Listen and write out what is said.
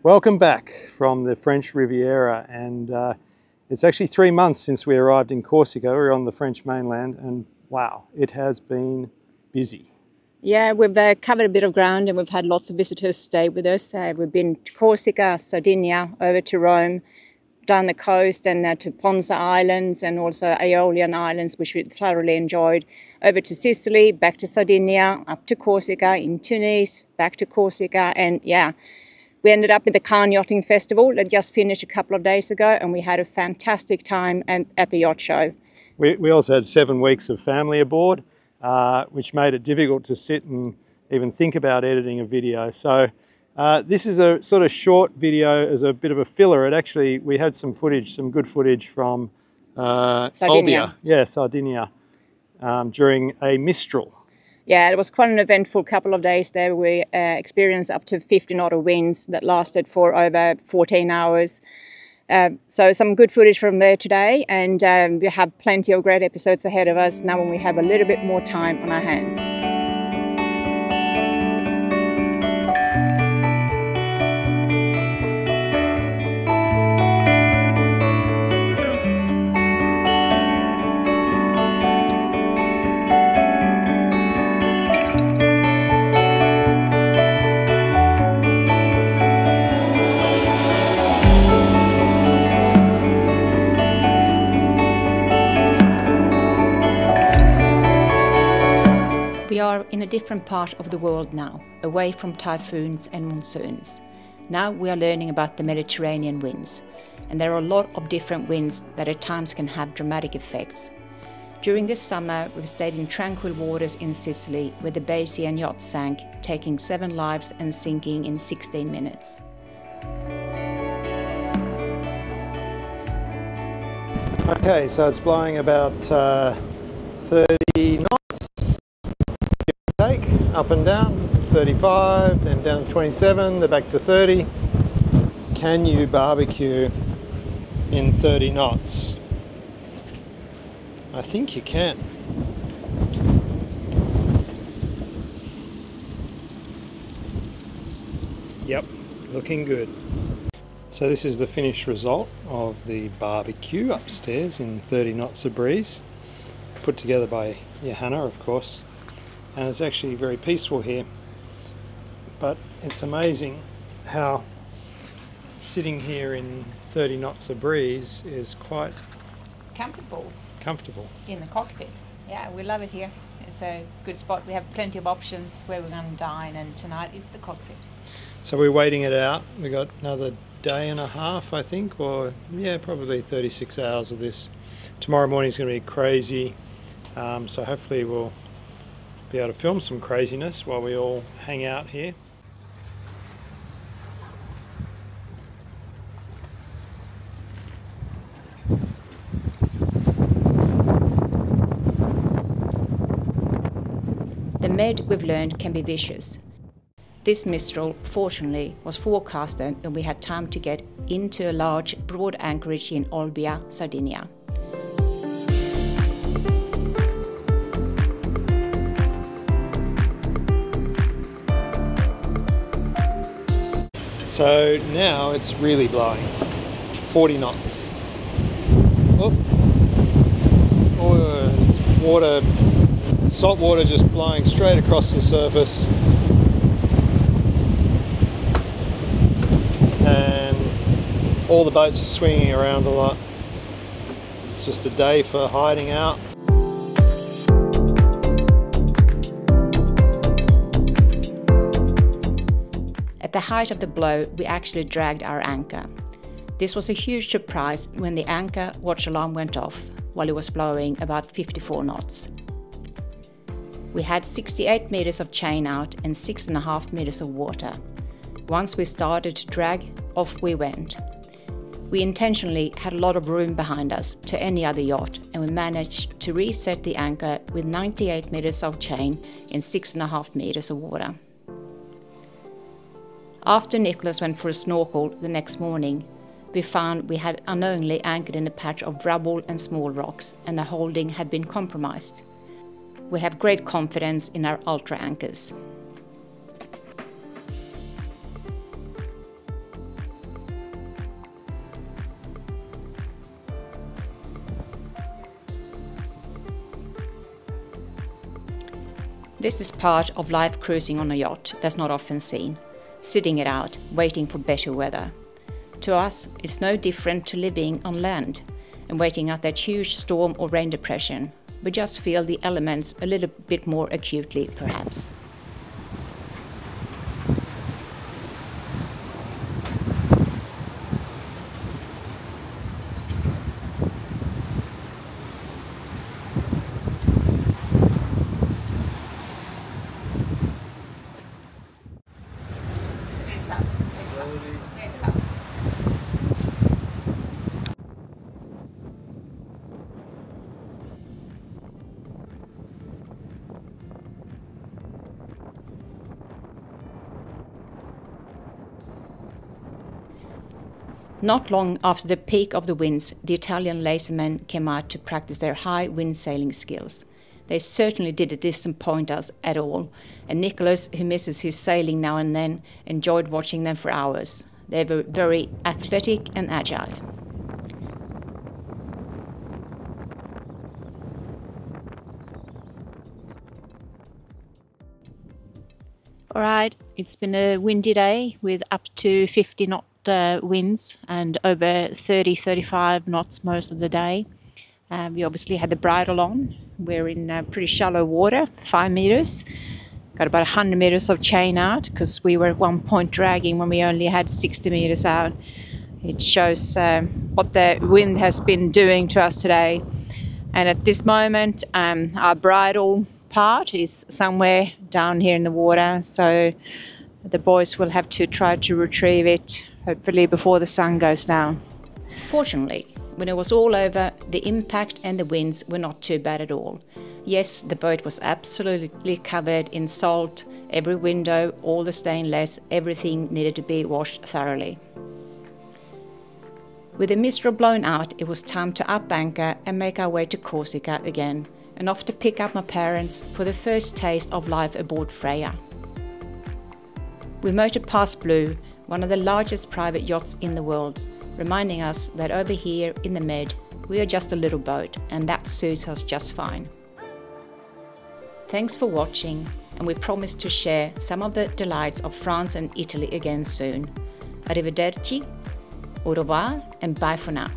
Welcome back from the French Riviera, and it's actually 3 months since we arrived in Corsica. We're on the French mainland, and wow, it has been busy. Yeah, we've covered a bit of ground and we've had lots of visitors stay with us. We've been to Corsica, Sardinia, over to Rome, down the coast and to Ponza Islands and also Aeolian Islands, which we thoroughly enjoyed. Over to Sicily, back to Sardinia, up to Corsica, in Tunis, back to Corsica, and yeah. We ended up at the Cannes Yachting Festival that just finished a couple of days ago, and we had a fantastic time at the yacht show. We also had 7 weeks of family aboard, which made it difficult to sit and even think about editing a video. So this is a sort of short video as a bit of a filler. We had some good footage from Sardinia. Sardinia, during a Mistral. Yeah, it was quite an eventful couple of days there. We experienced up to 50 knot winds that lasted for over 14 hours. So some good footage from there today, and we have plenty of great episodes ahead of us now when we have a little bit more time on our hands. We are in a different part of the world now, away from typhoons and monsoons. Now we are learning about the Mediterranean winds, and there are a lot of different winds that at times can have dramatic effects. During this summer, we've stayed in tranquil waters in Sicily, where the Bayesian yacht sank, taking 7 lives and sinking in 16 minutes. Okay, so it's blowing about 30 knots. Take up and down, 35, then down to 27, then back to 30. Can you barbecue in 30 knots? I think you can. Yep, looking good. So this is the finished result of the barbecue upstairs in 30 knots of breeze, put together by Johanna, of course. And it's actually very peaceful here, but it's amazing how sitting here in 30 knots of breeze is quite comfortable In the cockpit. Yeah, we love it here. It's a good spot. We have plenty of options where we're going to dine, and tonight is the cockpit. So we're waiting it out. We got another day and a half, I think, or yeah, probably 36 hours of this. Tomorrow morning is going to be crazy, so hopefully we'll be able to film some craziness while we all hang out here. The med, we've learned, can be vicious. This Mistral, fortunately, was forecasted and we had time to get into a large, broad anchorage in Olbia, Sardinia. So now it's really blowing, 40 knots. Oh, it's water, salt water just blowing straight across the surface. And all the boats are swinging around a lot. It's just a day for hiding out. At the height of the blow, we actually dragged our anchor. This was a huge surprise when the anchor watch alarm went off while it was blowing about 54 knots. We had 68 meters of chain out and 6.5 meters of water. Once we started to drag, off we went. We intentionally had a lot of room behind us to any other yacht, and we managed to reset the anchor with 98 meters of chain and 6.5 meters of water. After Nicholas went for a snorkel the next morning, we found we had unknowingly anchored in a patch of rubble and small rocks, and the holding had been compromised. We have great confidence in our ultra anchors. This is part of life cruising on a yacht that's not often seen, sitting it out, waiting for better weather. To us, it's no different to living on land and waiting out that huge storm or rain depression. We just feel the elements a little bit more acutely, perhaps. Not long after the peak of the winds, the Italian lasermen came out to practice their high wind sailing skills. They certainly didn't disappoint us at all, and Nicholas, who misses his sailing now and then, enjoyed watching them for hours. They were very athletic and agile. All right, it's been a windy day with up to 50 knot winds and over 30-35 knots most of the day. We obviously had the bridle on. We're in pretty shallow water, 5 meters. Got about 100 meters of chain out because we were at one point dragging when we only had 60 meters out. It shows what the wind has been doing to us today. And at this moment, our bridle part is somewhere down here in the water, so the boys will have to try to retrieve it, hopefully before the sun goes down. Fortunately, when it was all over, the impact and the winds were not too bad at all. Yes, the boat was absolutely covered in salt, every window, all the stainless, everything needed to be washed thoroughly. With the Mistral blown out, it was time to up anchor and make our way to Corsica again, and off to pick up my parents for the first taste of life aboard Freya. We motored past Blue, one of the largest private yachts in the world, reminding us that over here in the Med, we are just a little boat, and that suits us just fine. Thanks for watching, and we promise to share some of the delights of France and Italy again soon. Arrivederci, au revoir, and bye for now.